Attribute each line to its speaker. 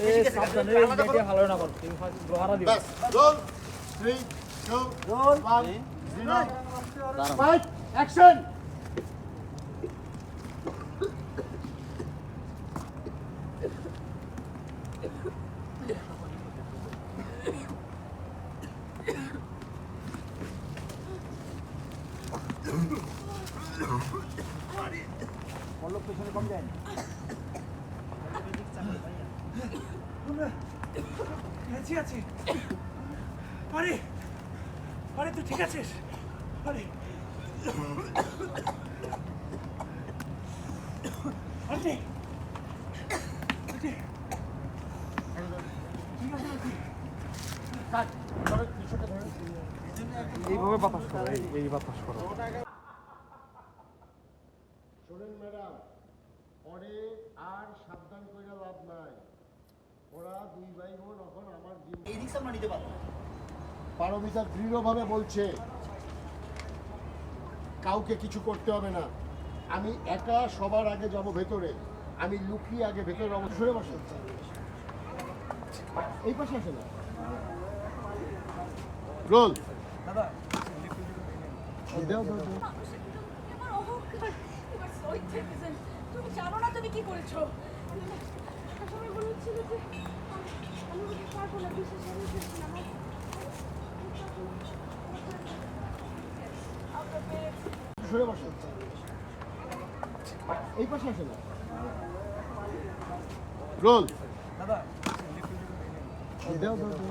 Speaker 1: বেশি গেছে
Speaker 2: সাবধানে
Speaker 1: আলাদা করো।
Speaker 2: ভালো না করো তুমি গ্রহারা দিও
Speaker 3: ব্যাস রোল 3 2 1 0 ফাইট অ্যাকশন
Speaker 2: পল্লব পেছনে কম যায়
Speaker 4: বেঁচে আছি আরে আরে তুই ঠিক আছিস আরে আরে
Speaker 3: কাট ধরো পিছনে ধরো
Speaker 2: এইভাবে বাতাস করো এই বাতাস করো
Speaker 3: শোনেন ম্যাডাম পরে আর সাবধান কইরা লাভ নাই ওরা দুই ভাই বোন এখন আমার
Speaker 1: এই রিস্ক আমরা নিতে পারবো না।
Speaker 3: পারমিতা দৃঢ়ভাবে বলছে কাউকে কিছু করতে হবে না আমি একা সবার আগে যাব ভেতরে আমি লুকিয়ে আগে ভেতরে অবশ্যই বসে এই পাশে আসে না রোল
Speaker 4: দাদা
Speaker 3: দাও দাও দাও।
Speaker 5: এবার অহংকার এবার so intelligent তুমি জানো না তুমি কি করেছো সবাই বলেছিল যে আমি বলতে পারবো না বিশেষ আমি করছিলাম
Speaker 3: সরে বসো এই পাশে আসে না রোল
Speaker 4: দাদা
Speaker 3: দাও দাও দাও।